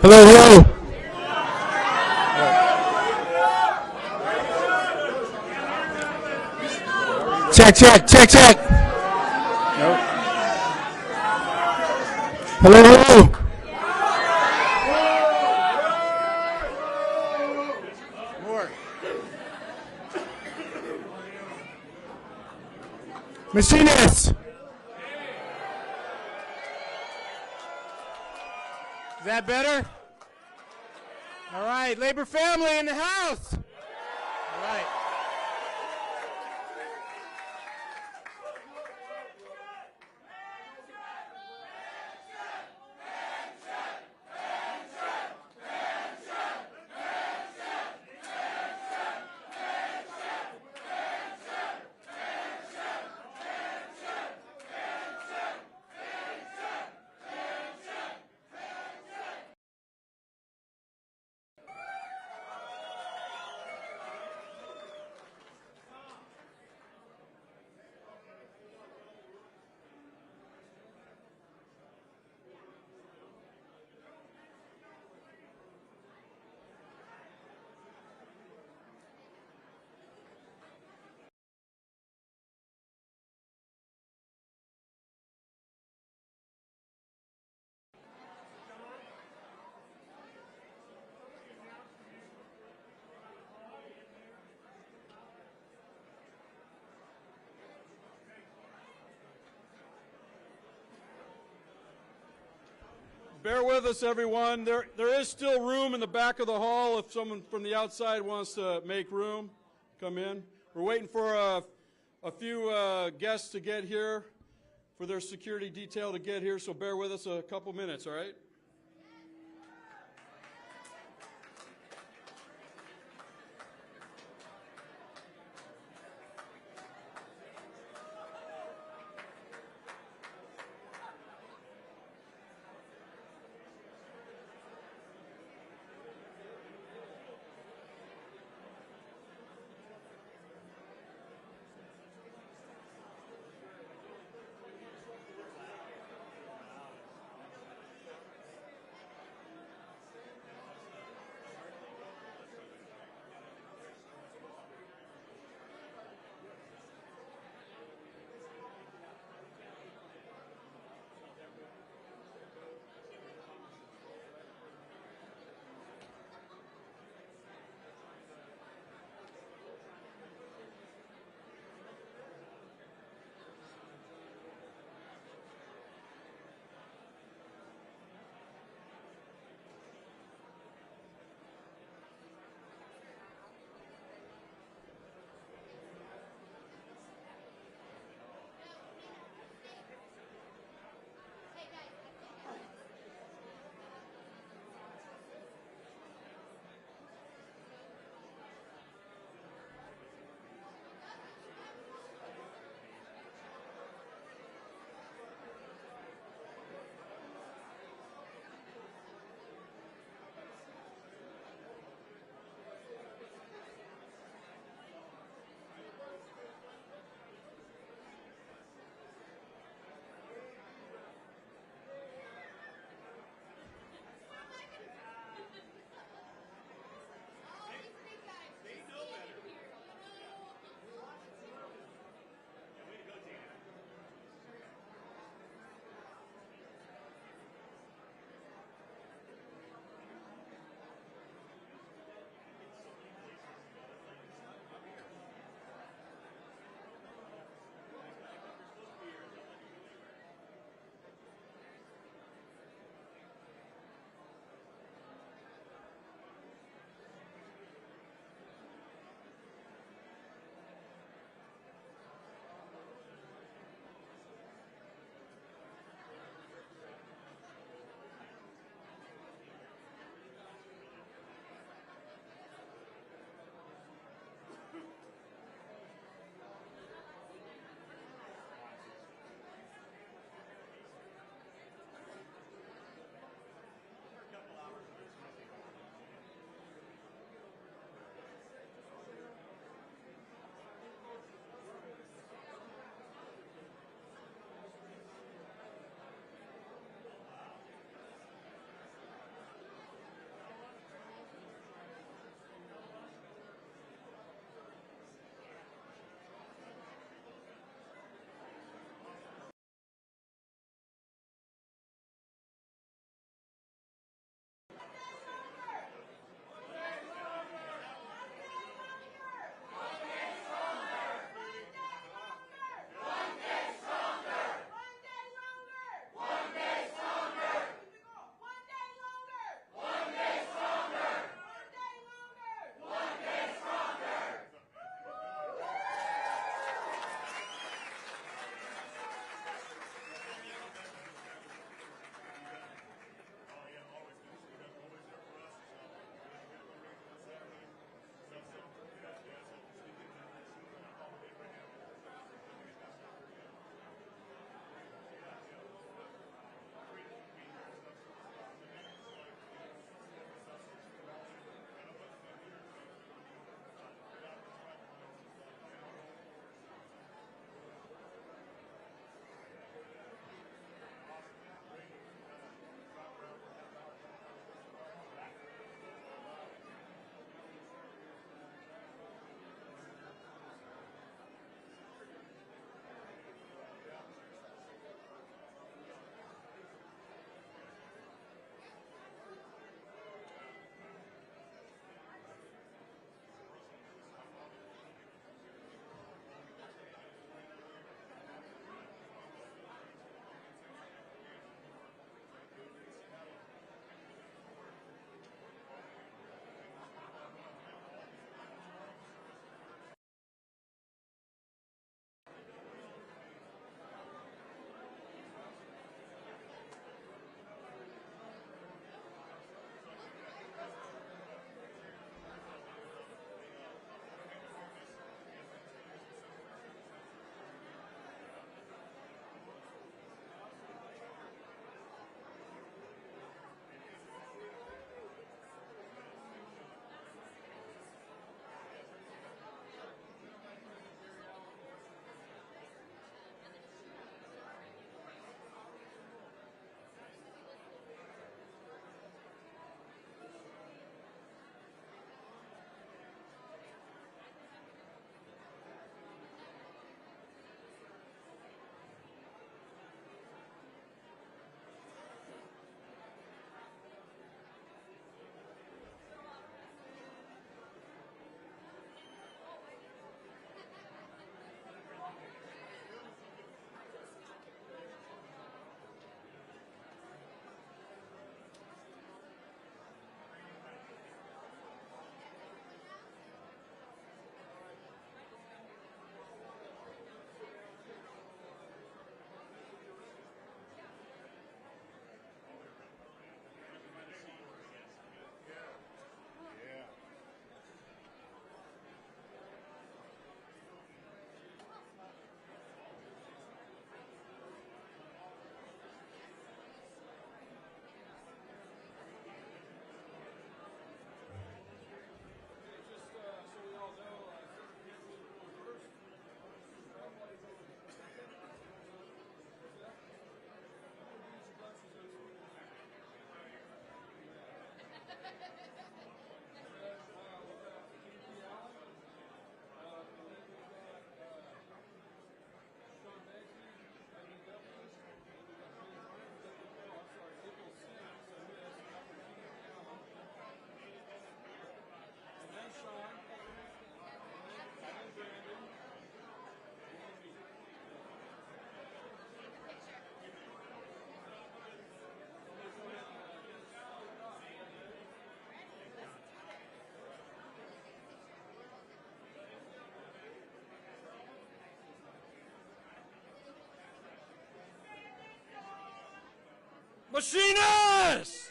Hello, hello. Check, check, check, check. Nope. Hello, hello. More. Machinists. Is that better? All right, Labor family in the house. All right. Bear with us, everyone. There is still room in the back of the hall if someone from the outside wants to make room, come in. We're waiting for a few guests to get here, for their security detail to get here, so bear with us a couple minutes, all right? Machinists!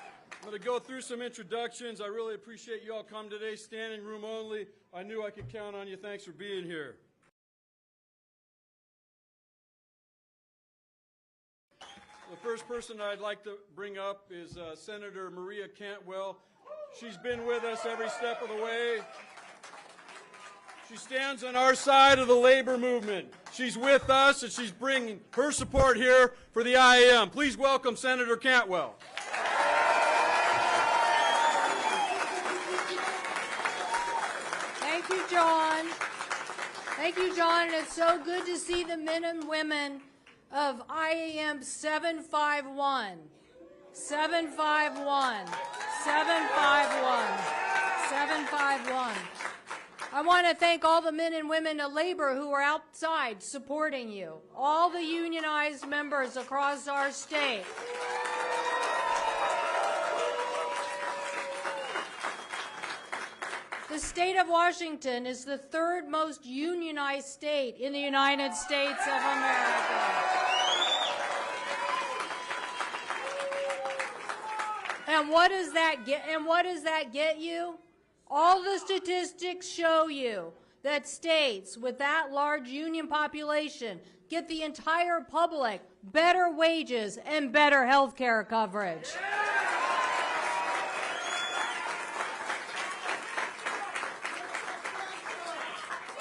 I'm going to go through some introductions. I really appreciate you all coming today. Standing room only. I knew I could count on you. Thanks for being here. The first person I'd like to bring up is Senator Maria Cantwell. She's been with us every step of the way. She stands on our side of the labor movement. She's with us, and she's bringing her support here for the IAM. Please welcome Senator Cantwell. Thank you, John. Thank you, John. And it's so good to see the men and women of IAM 751. 751. 751. 751. I want to thank all the men and women of labor who are outside supporting you, all the unionized members across our state. The state of Washington is the third most unionized state in the United States of America. And what does that get you? All the statistics show you that states with that large union population get the entire public better wages and better health care coverage.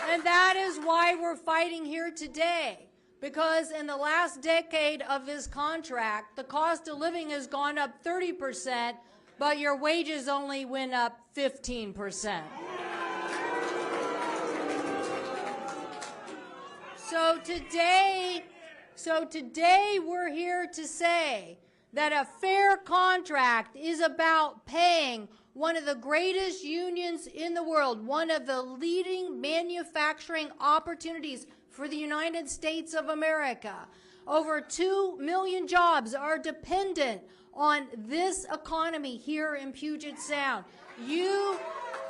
And that is why we're fighting here today, because in the last decade of this contract, the cost of living has gone up 30%, but your wages only went up 15%. So today we're here to say that a fair contract is about paying one of the greatest unions in the world, one of the leading manufacturing opportunities for the United States of America. Over 2 million jobs are dependent on this economy here in Puget Sound. You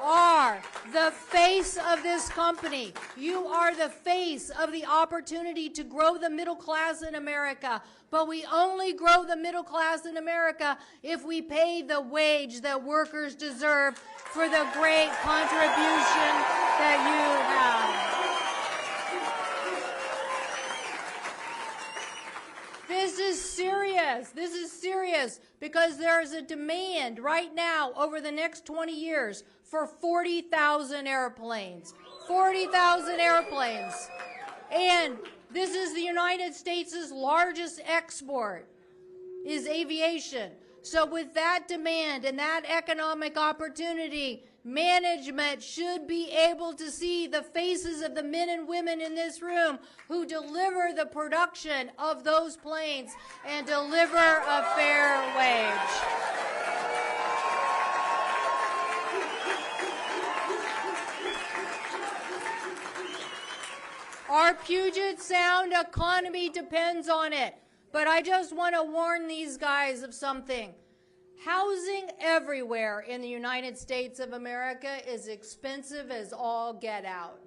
are the face of this company. You are the face of the opportunity to grow the middle class in America. But we only grow the middle class in America if we pay the wage that workers deserve for the great contribution that you have. This is serious. This is serious because there is a demand right now over the next 20 years for 40,000 airplanes. 40,000 airplanes. And this is the United States' largest export, is aviation. So with that demand and that economic opportunity, management should be able to see the faces of the men and women in this room who deliver the production of those planes and deliver a fair wage. Our Puget Sound economy depends on it. But I just want to warn these guys of something. Housing everywhere in the United States of America is expensive as all get out.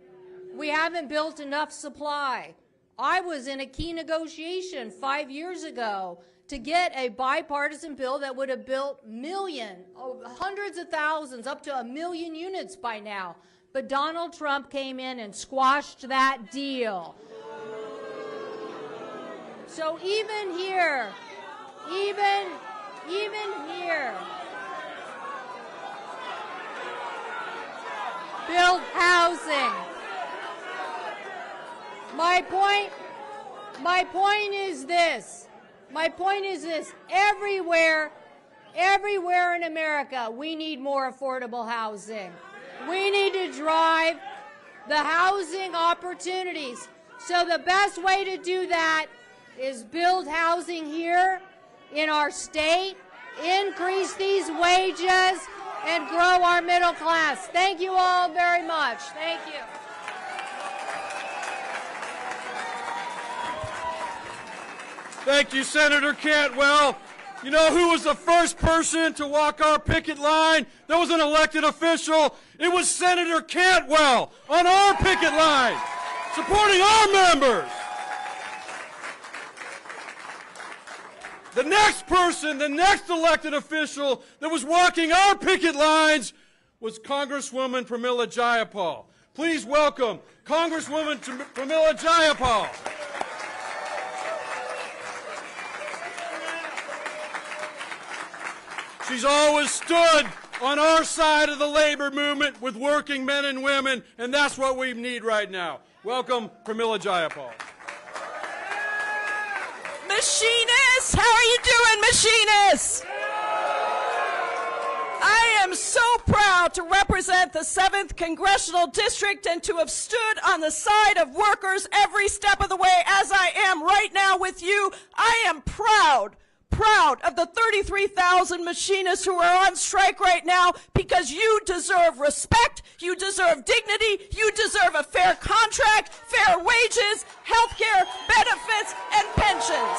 We haven't built enough supply. I was in a key negotiation 5 years ago to get a bipartisan bill that would have built hundreds of thousands, up to 1 million units by now. But Donald Trump came in and squashed that deal. So even here, build housing. My point is this. Everywhere in America, we need more affordable housing. We need to drive the housing opportunities. So the best way to do that is build housing here in our state, increase these wages, and grow our middle class. Thank you all very much. Thank you. Thank you, Senator Cantwell. You know who was the first person to walk our picket line? That was an elected official. It was Senator Cantwell on our picket line. supporting our members. The next person, the next elected official that was walking our picket lines was Congresswoman Pramila Jayapal. Please welcome Congresswoman Pramila Jayapal. She's always stood on our side of the labor movement with working men and women, and that's what we need right now. Welcome, Pramila Jayapal. Machinists, how are you doing, machinists? I am so proud to represent the 7th Congressional District and to have stood on the side of workers every step of the way as I am right now with you. I am proud of the 33,000 machinists who are on strike right now because you deserve respect, you deserve dignity, you deserve a fair contract, fair wages, health care, benefits, and pensions.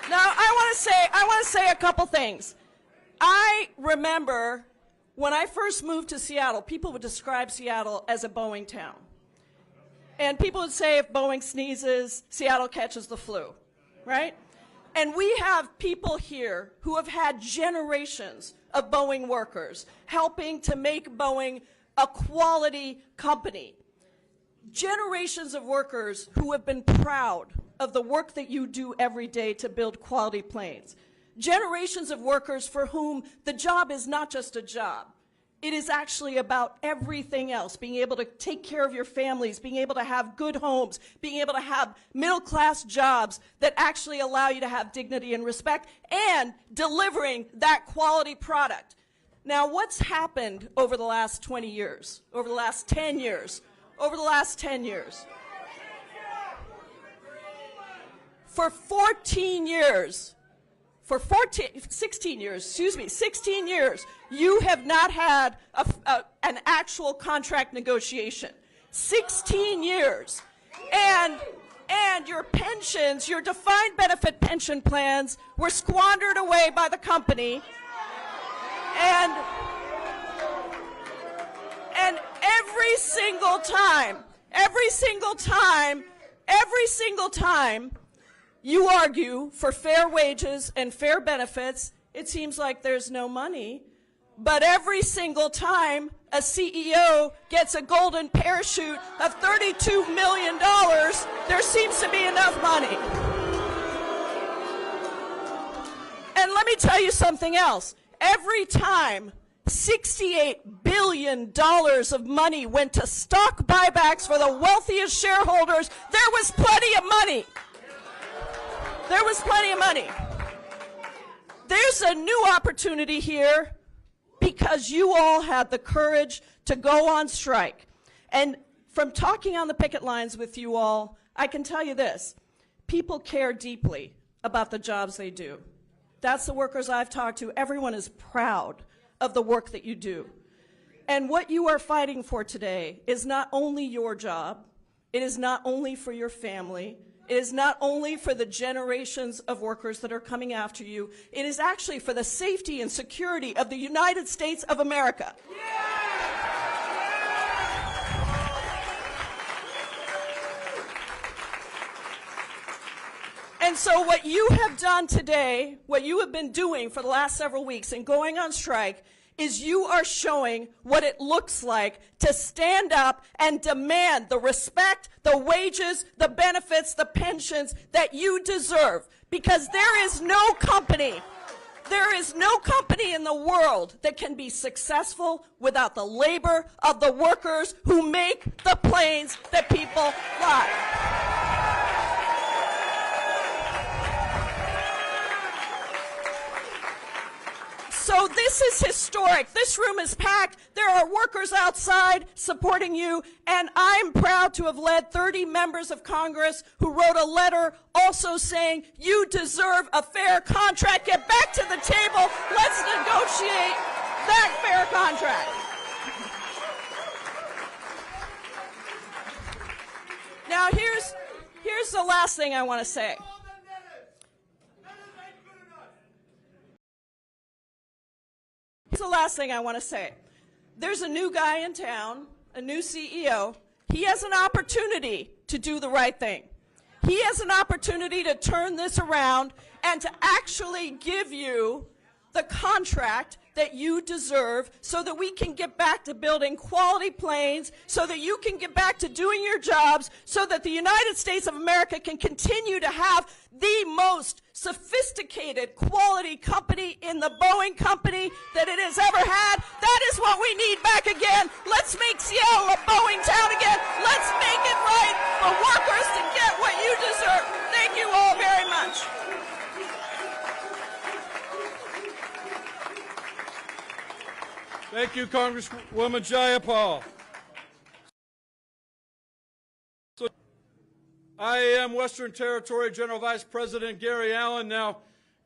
Now, I want to say a couple things. I remember when I first moved to Seattle, people would describe Seattle as a Boeing town. And people would say if Boeing sneezes, Seattle catches the flu, right? And we have people here who have had generations of Boeing workers helping to make Boeing a quality company. Generations of workers who have been proud of the work that you do every day to build quality planes. Generations of workers for whom the job is not just a job. It is actually about everything else, being able to take care of your families, being able to have good homes, being able to have middle-class jobs that actually allow you to have dignity and respect, and delivering that quality product. Now, what's happened over the last 20 years, over the last 10 years, over the last 10 years? For 16 years, you have not had an actual contract negotiation. 16 years. And your pensions, your defined benefit pension plans were squandered away by the company. And every single time you argue for fair wages and fair benefits, it seems like there's no money. But every single time a CEO gets a golden parachute of $32 million, there seems to be enough money. And let me tell you something else. Every time $68 billion of money went to stock buybacks for the wealthiest shareholders, there was plenty of money. There was plenty of money. There's a new opportunity here because you all had the courage to go on strike. And from talking on the picket lines with you all, I can tell you this. People care deeply about the jobs they do. That's the workers I've talked to. Everyone is proud of the work that you do. And what you are fighting for today is not only your job, it is not only for your family, it is not only for the generations of workers that are coming after you, it is actually for the safety and security of the United States of America. And so what you have done today, what you have been doing for the last several weeks and going on strike, is you are showing what it looks like to stand up and demand the respect, the wages, the benefits, the pensions that you deserve. Because there is no company in the world that can be successful without the labor of the workers who make the planes that people fly. So this is historic. This room is packed. There are workers outside supporting you, and I'm proud to have led 30 members of Congress who wrote a letter also saying you deserve a fair contract. Get back to the table. Let's negotiate that fair contract. Now here's the last thing I want to say. Here's the last thing I want to say. There's a new guy in town, a new CEO. He has an opportunity to do the right thing. He has an opportunity to turn this around and to actually give you the contract that you deserve so that we can get back to building quality planes, so that you can get back to doing your jobs, so that the United States of America can continue to have the most sophisticated quality company in the Boeing company that it has ever had. That is what we need back again. Let's make Seattle a Boeing town again. Let's make it right for workers to get what you deserve. Thank you all very much. Thank you, Congresswoman Jayapal. I am Western Territory General Vice President Gary Allen. Now,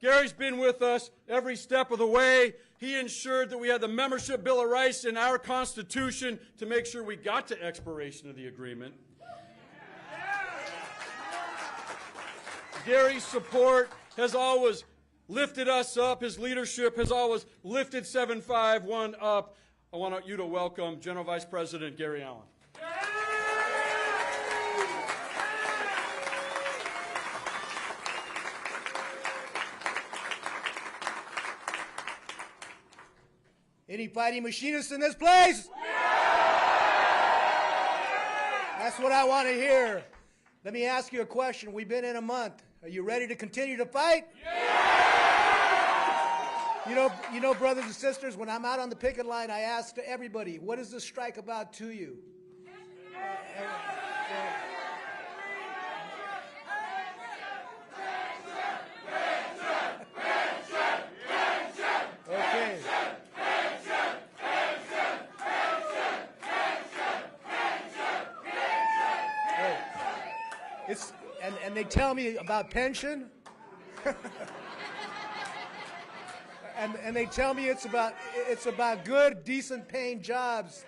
Gary's been with us every step of the way. He ensured that we had the Membership Bill of Rights in our Constitution to make sure we got to expiration of the agreement. Gary's support has always lifted us up. His leadership has always lifted 751 up. I want you to welcome General Vice President Gary Allen. Any fighting machinists in this place? That's what I want to hear. Let me ask you a question. We've been in a month. Are you ready to continue to fight? You know, brothers and sisters, when I'm out on the picket line, I ask to everybody, what is this strike about to you? Okay. And they tell me about pension. And they tell me it's about good, decent paying jobs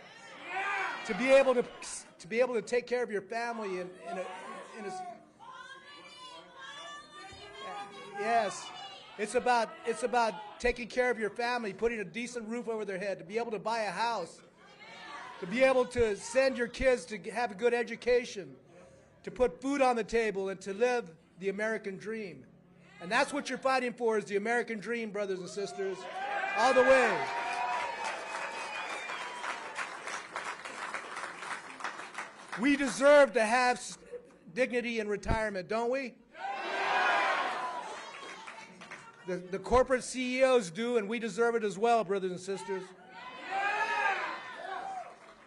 to be able to take care of your family in a yes, it's about taking care of your family, putting a decent roof over their head, to be able to buy a house, to be able to send your kids to have a good education, to put food on the table, and to live the American dream. And that's what you're fighting for, is the American dream, brothers and sisters, all the way. We deserve to have dignity in retirement, don't we? The corporate CEOs do, and we deserve it as well, brothers and sisters.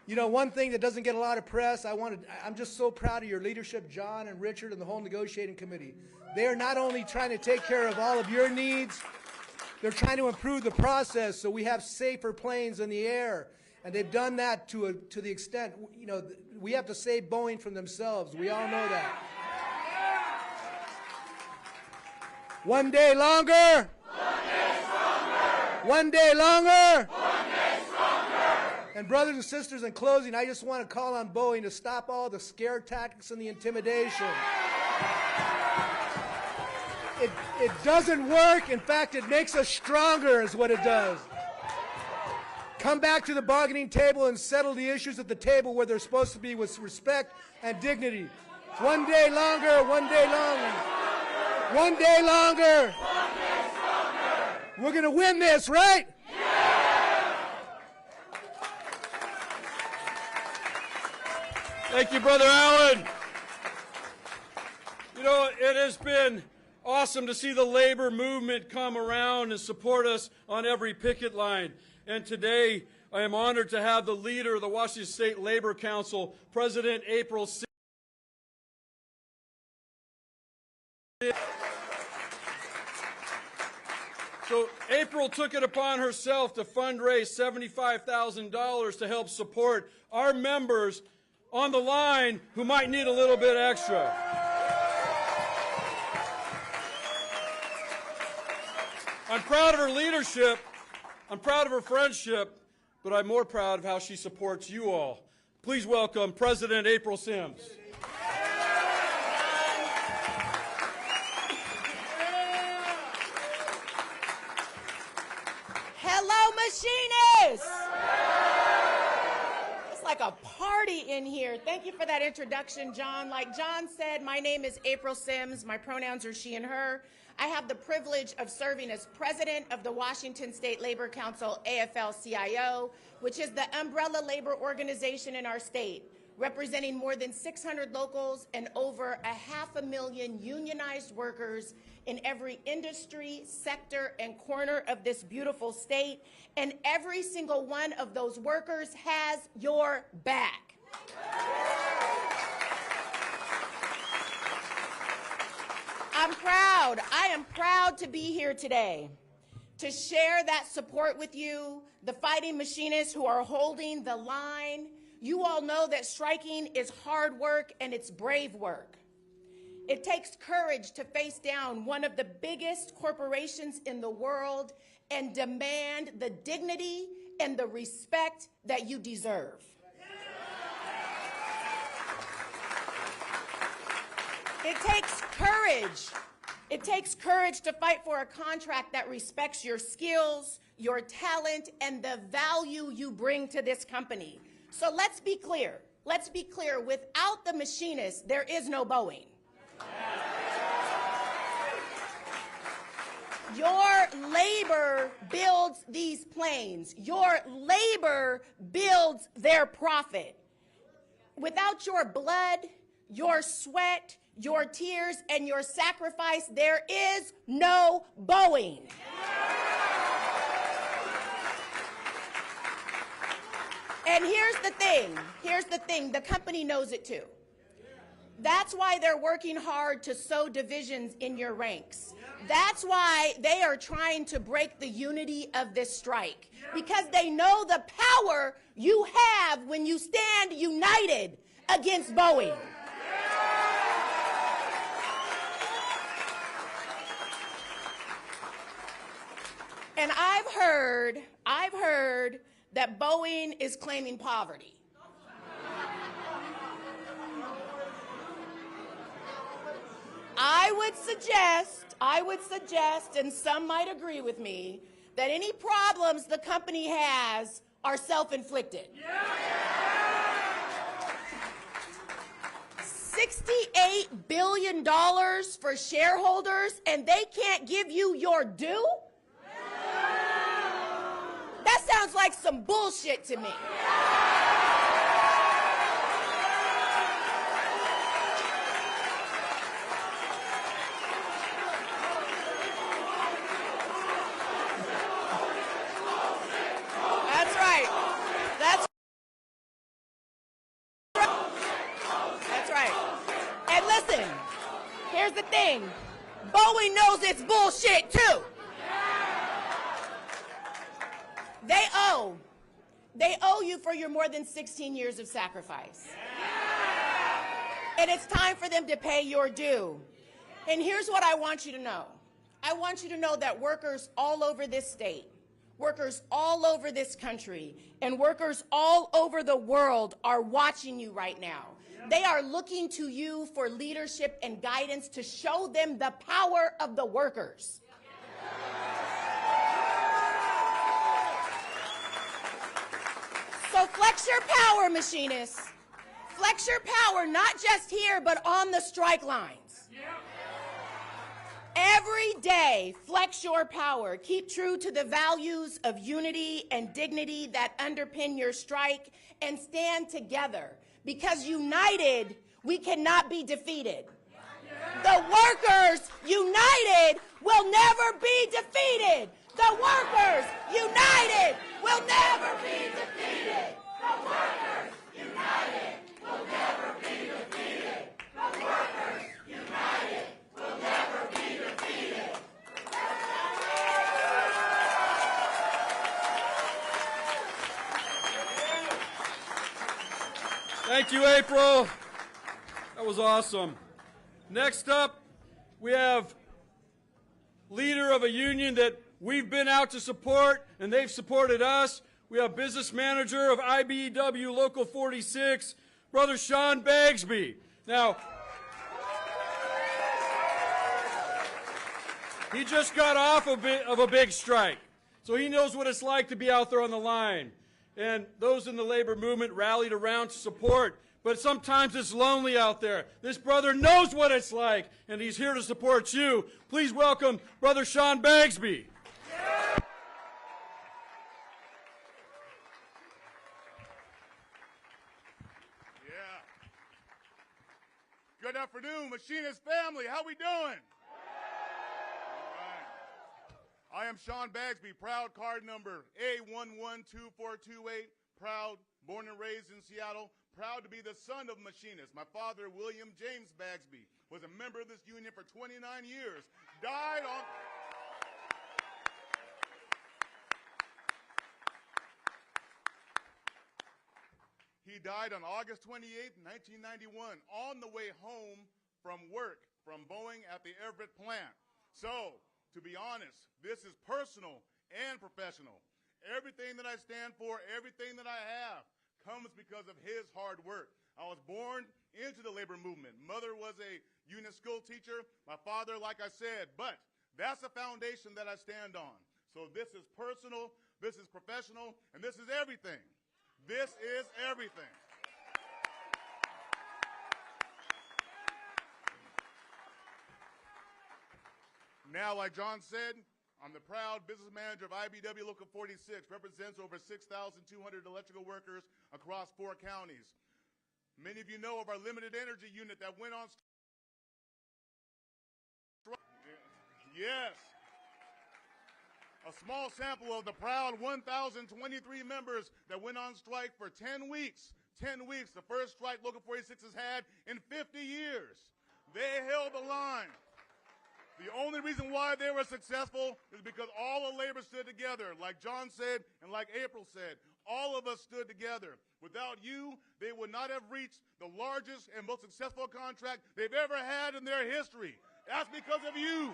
You know, one thing that doesn't get a lot of press, I'm just so proud of your leadership, John and Richard and the whole negotiating committee. They are not only trying to take care of all of your needs, they're trying to improve the process so we have safer planes in the air. And they've done that to the extent, you know, we have to save Boeing from themselves. We all know that. One day longer. One day stronger. One day longer. One day stronger. And brothers and sisters, in closing, I just want to call on Boeing to stop all the scare tactics and the intimidation. It doesn't work. In fact, it makes us stronger is what it does. Come back to the bargaining table and settle the issues at the table where they're supposed to be, with respect and dignity. One day longer, one day longer. One day longer. One day stronger. We're going to win this, right? Yeah! Thank you, Brother Allen. You know, it has been awesome to see the labor movement come around and support us on every picket line. And today, I am honored to have the leader of the Washington State Labor Council, President April Sims. So April took it upon herself to fundraise $75,000 to help support our members on the line who might need a little bit extra. I'm proud of her leadership, I'm proud of her friendship, but I'm more proud of how she supports you all. Please welcome President April Sims. Hello, machinists! It's like a party in here. Thank you for that introduction, John. Like John said, my name is April Sims. My pronouns are she and her. I have the privilege of serving as president of the Washington State Labor Council, AFL-CIO, which is the umbrella labor organization in our state, representing more than 600 locals and over 500,000 unionized workers in every industry, sector, and corner of this beautiful state. And every single one of those workers has your back. I'm proud. I am proud to be here today to share that support with you, the fighting machinists who are holding the line. You all know that striking is hard work and it's brave work. It takes courage to face down one of the biggest corporations in the world and demand the dignity and the respect that you deserve. It takes courage. It takes courage to fight for a contract that respects your skills, your talent, and the value you bring to this company. So let's be clear. Let's be clear. Without the machinists, there is no Boeing. Your labor builds these planes. Your labor builds their profit. Without your blood, your sweat, your tears, and your sacrifice, there is no Boeing. And here's the thing, the company knows it too. That's why they're working hard to sow divisions in your ranks. That's why they are trying to break the unity of this strike, because they know the power you have when you stand united against Boeing. And I've heard that Boeing is claiming poverty. I would suggest, and some might agree with me, that any problems the company has are self-inflicted. $68 billion for shareholders, and they can't give you your due? That sounds like some bullshit to me. That's right. That's right. And listen, here's the thing. Boeing knows it's bullshit too. They owe you for your more than 16 years of sacrifice. And it's time for them to pay your due. And here's what I want you to know. I want you to know that workers all over this state, workers all over this country, and workers all over the world are watching you right now. They are looking to you for leadership and guidance to show them the power of the workers. So flex your power, machinists. Flex your power, not just here, but on the strike lines. Every day, flex your power. Keep true to the values of unity and dignity that underpin your strike, and stand together. Because united, we cannot be defeated. The workers, united, will never be defeated. The workers, united, will never be defeated. The workers, united, will never be defeated. The workers, united, will never be defeated. Thank you, April. That was awesome. Next up, we have leader of a union that we've been out to support, and they've supported us. We have business manager of IBEW Local 46, Brother Sean Bagsby. Now, he just got off of a big strike. So he knows what it's like to be out there on the line. And those in the labor movement rallied around to support. But sometimes it's lonely out there. This brother knows what it's like, and he's here to support you. Please welcome Brother Sean Bagsby. Yeah. Good afternoon, Machinist family. How we doing? All right. I am Sean Bagsby, proud card number A112428, proud, born and raised in Seattle, proud to be the son of machinists. My father, William James Bagsby, was a member of this union for 29 years, died on... He died on August 28, 1991, on the way home from work from Boeing at the Everett plant. So, to be honest, this is personal and professional. Everything that I stand for, everything that I have, comes because of his hard work. I was born into the labor movement. Mother was a union school teacher. My father, like I said, but that's the foundation that I stand on. So this is personal, this is professional, and this is everything. This is everything. Now, like John said, I'm the proud business manager of IBW Local 46, represents over 6,200 electrical workers across 4 counties. Many of you know of our limited energy unit that went on strike. Yes. A small sample of the proud 1,023 members that went on strike for 10 weeks. 10 weeks, the first strike Local 46 has had in 50 years. They held the line. The only reason why they were successful is because all of labor stood together. Like John said and like April said, all of us stood together. Without you, they would not have reached the largest and most successful contract they've ever had in their history. That's because of you.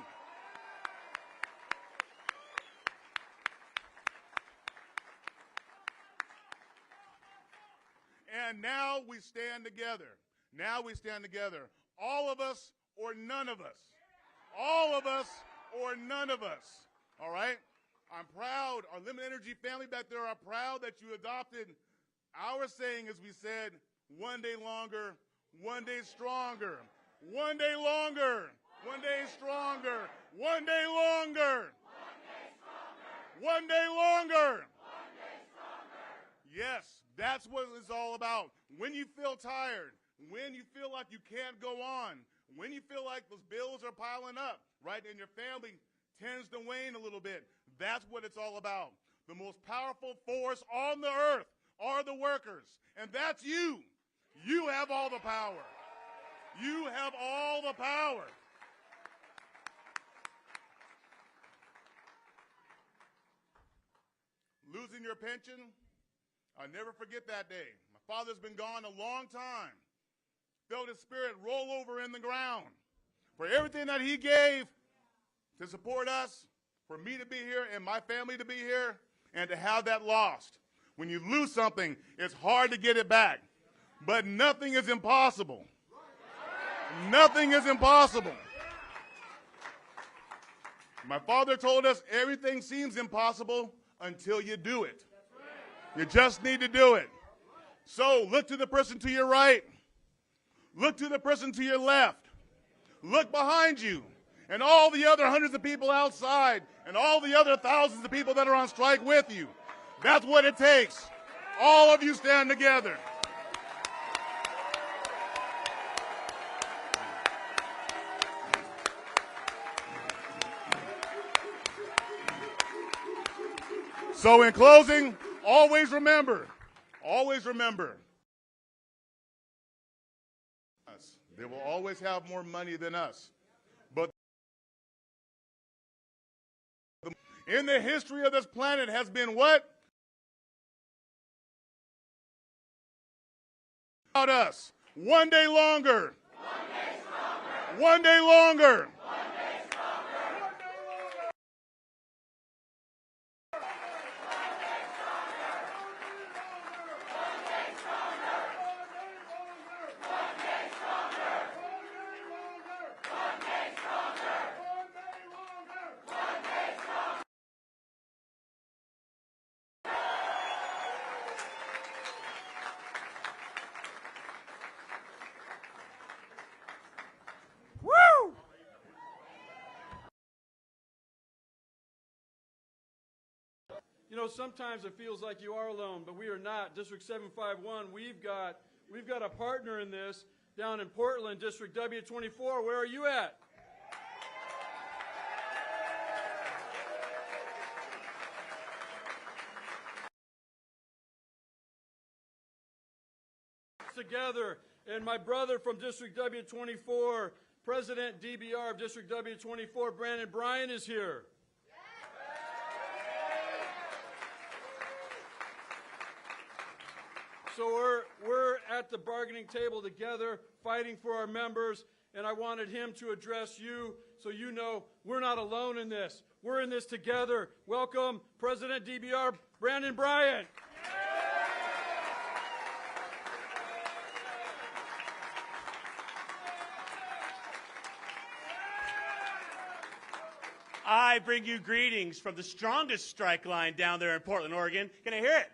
And now we stand together. Now we stand together. All of us or none of us. All of us or none of us. All right? I'm proud. Our limited energy family back there are proud that you adopted our saying, as we said, one day longer, one day stronger. One day longer, one day stronger. One day longer. One day longer. Yes, that's what it's all about. When you feel tired, when you feel like you can't go on, when you feel like those bills are piling up, right, and your family tends to wane a little bit, that's what it's all about. The most powerful force on the earth are the workers, and that's you. You have all the power. You have all the power. Losing your pension, I'll never forget that day. My father's been gone a long time. Felt his spirit roll over in the ground. For everything that he gave to support us, for me to be here and my family to be here, and to have that lost. When you lose something, it's hard to get it back. But nothing is impossible. Nothing is impossible. My father told us everything seems impossible until you do it. You just need to do it. So look to the person to your right. Look to the person to your left. Look behind you and all the other hundreds of people outside and all the other thousands of people that are on strike with you. That's what it takes. All of you stand together. So in closing, always remember, they will always have more money than us. But in the history of this planet has been what? About us. One day longer. One day stronger. One day longer. know, sometimes it feels like you are alone, but we are not. District 751, we've got a partner in this down in Portland, District W24. Where are you at? Together, and my brother from District W24, President DBR of District W24, Bryan is here. So we're at the bargaining table together, fighting for our members, and I wanted him to address you so you know we're not alone in this. We're in this together. Welcome, President DBR, Bryan. I bring you greetings from the strongest strike line down there in Portland, Oregon. Can I hear it?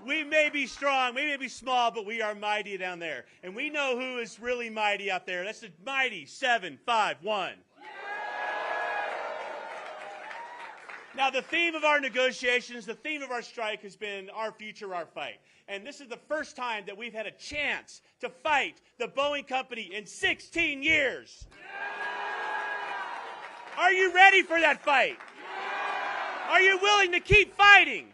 We may be strong, we may be small, but we are mighty down there. And we know who is really mighty out there. That's the mighty 751. Now, the theme of our negotiations, the theme of our strike has been our future, our fight. And this is the first time that we've had a chance to fight the Boeing company in 16 years. Are you ready for that fight? Are you willing to keep fighting?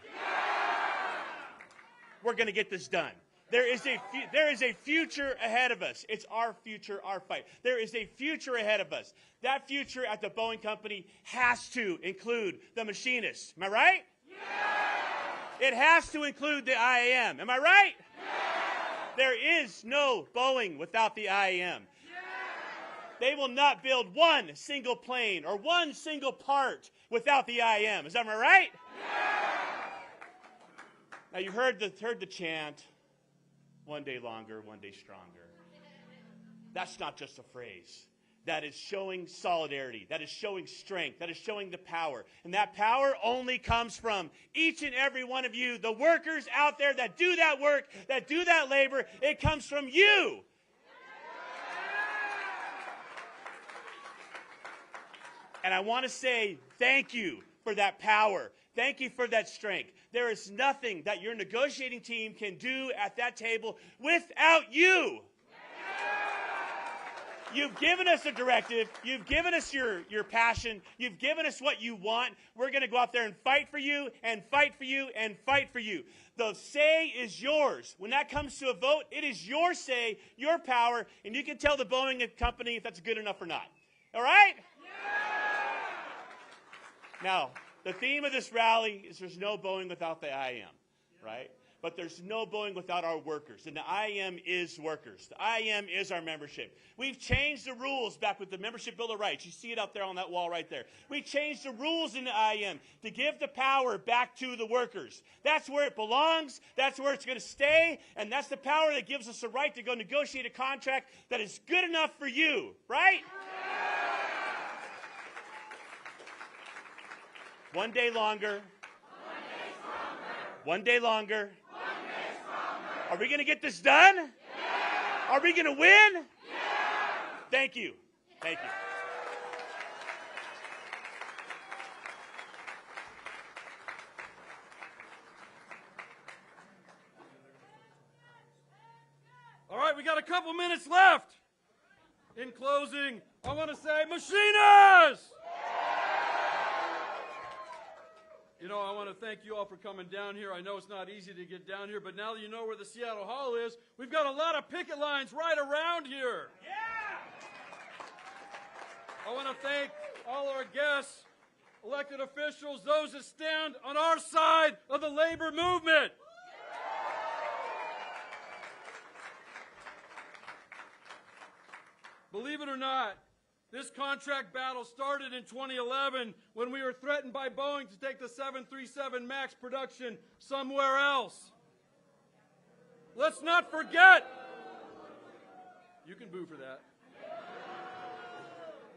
We're going to get this done. There is a future ahead of us. It's our future, our fight. There is a future ahead of us. That future at the Boeing company has to include the machinists. Am I right? Yeah. It has to include the IAM. Am I right? Yeah. There is no Boeing without the IAM. Yeah. They will not build one single plane or one single part without the IAM. Is that right? Yeah. Now, you heard the chant, one day longer, one day stronger. That's not just a phrase. That is showing solidarity. That is showing strength. That is showing the power. And that power only comes from each and every one of you, the workers out there that do that work, that do that labor. It comes from you. And I want to say thank you for that power. Thank you for that strength. There is nothing that your negotiating team can do at that table without you. You've given us a directive. You've given us your passion. You've given us what you want. We're going to go out there and fight for you and fight for you and fight for you. The say is yours. When that comes to a vote, it is your say, your power, and you can tell the Boeing company if that's good enough or not. All right? Now, the theme of this rally is there's no Boeing without the IAM, right? But there's no Boeing without our workers. And the IAM is workers. The IAM is our membership. We've changed the rules back with the Membership Bill of Rights. You see it up there on that wall right there. We changed the rules in the IAM to give the power back to the workers. That's where it belongs. That's where it's going to stay. And that's the power that gives us the right to go negotiate a contract that is good enough for you, right? One day longer. One day longer. Are we going to get this done? Yeah. Are we going to win? Yeah. Thank you. Thank you. All right, we got a couple minutes left. In closing, I want to say, machinists! You know, I want to thank you all for coming down here. I know it's not easy to get down here, but now that you know where the Seattle Hall is, we've got a lot of picket lines right around here. Yeah! I want to thank all our guests, elected officials, those that stand on our side of the labor movement. Believe it or not, this contract battle started in 2011 when we were threatened by Boeing to take the 737 MAX production somewhere else. Let's not forget. You can boo for that.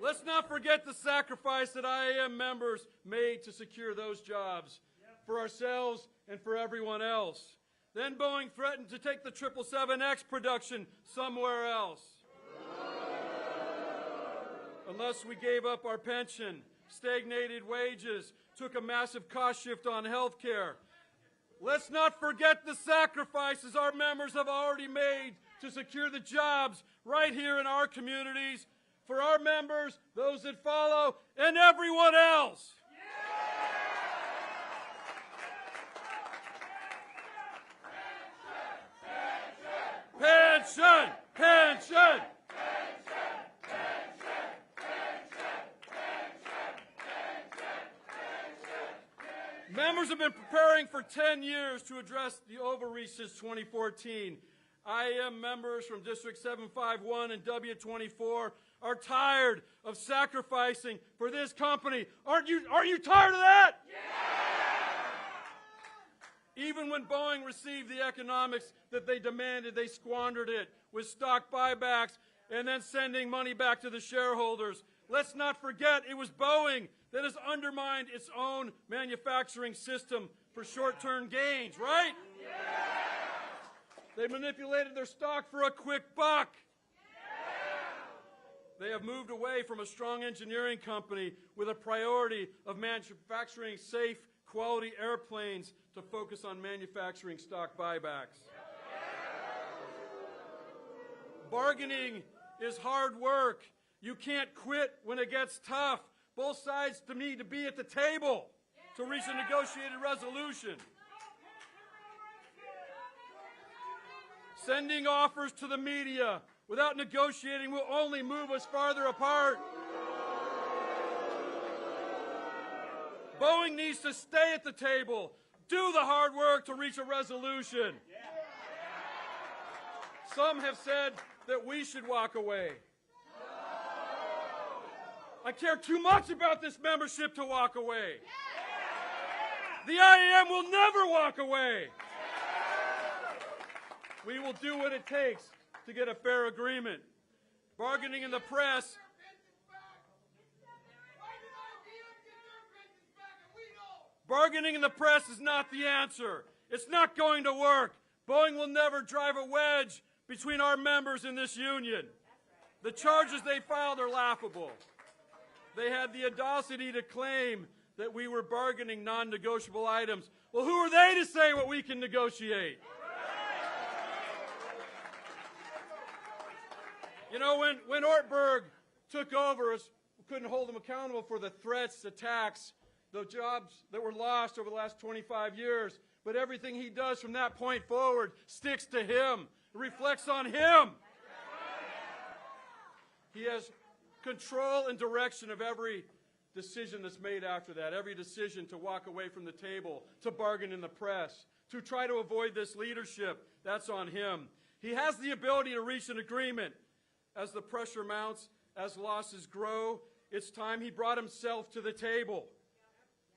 Let's not forget the sacrifice that IAM members made to secure those jobs for ourselves and for everyone else. Then Boeing threatened to take the 777X production somewhere else. Unless we gave up our pension, stagnated wages, took a massive cost shift on health care. Let's not forget the sacrifices our members have already made to secure the jobs right here in our communities for our members, those that follow, and everyone else. Pension! Pension! Members have been preparing for 10 years to address the overreach since 2014. IAM members from District 751 and W24 are tired of sacrificing for this company. Aren't you tired of that? Yeah! Even when Boeing received the economics that they demanded, they squandered it with stock buybacks and then sending money back to the shareholders. Let's not forget it was Boeing that has undermined its own manufacturing system for short-term gains, right? Yeah. They manipulated their stock for a quick buck. Yeah. They have moved away from a strong engineering company with a priority of manufacturing safe, quality airplanes to focus on manufacturing stock buybacks. Yeah. Bargaining is hard work. You can't quit when it gets tough. Both sides need to be at the table to reach a negotiated resolution. Sending offers to the media without negotiating will only move us farther apart. Boeing needs to stay at the table, do the hard work to reach a resolution. Some have said that we should walk away. I care too much about this membership to walk away. The IAM will never walk away. We will do what it takes to get a fair agreement. Bargaining in the press. Bargaining in the press is not the answer. It's not going to work. Boeing will never drive a wedge between our members in this union. The charges they filed are laughable. They had the audacity to claim that we were bargaining non-negotiable items. Well, who are they to say what we can negotiate? You know, when Ortberg took over, we couldn't hold him accountable for the threats, attacks, the jobs that were lost over the last 25 years. But everything he does from that point forward sticks to him, reflects on him. He has control and direction of every decision that's made after that, every decision to walk away from the table, to bargain in the press, to try to avoid this leadership. That's on him. He has the ability to reach an agreement. As the pressure mounts, as losses grow, it's time he brought himself to the table.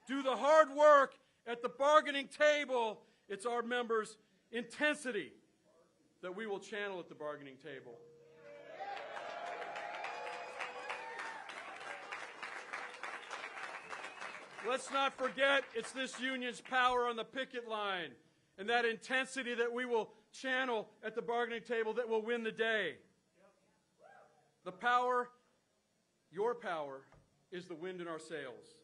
Do the hard work at the bargaining table. It's our members' intensity that we will channel at the bargaining table. Let's not forget it's this union's power on the picket line and that intensity that we will channel at the bargaining table that will win the day. The power, your power, is the wind in our sails.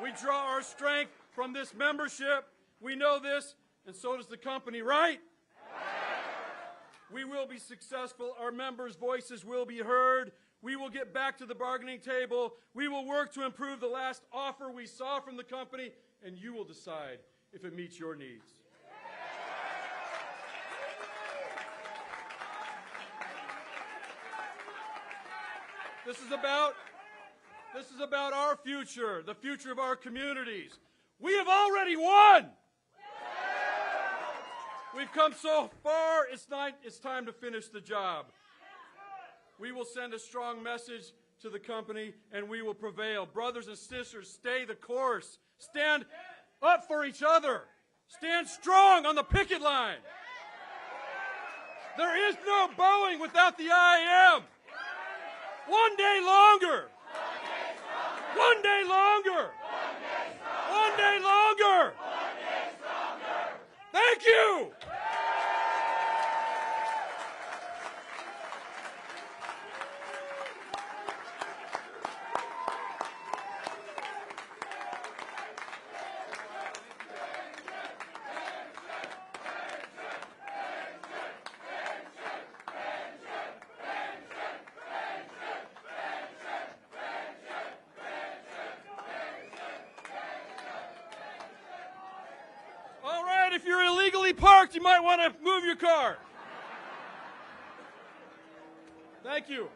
We draw our strength from this membership. We know this, and so does the company, right? We will be successful. Our members' voices will be heard. We will get back to the bargaining table. We will work to improve the last offer we saw from the company, and you will decide if it meets your needs. This is about our future, the future of our communities. We have already won. We've come so far, it's time to finish the job. We will send a strong message to the company, and we will prevail. Brothers and sisters, stay the course. Stand up for each other. Stand strong on the picket line. There is no Boeing without the IAM. One day longer. One day longer. One day longer. Thank you. illegally parked, you might want to move your car. Thank you.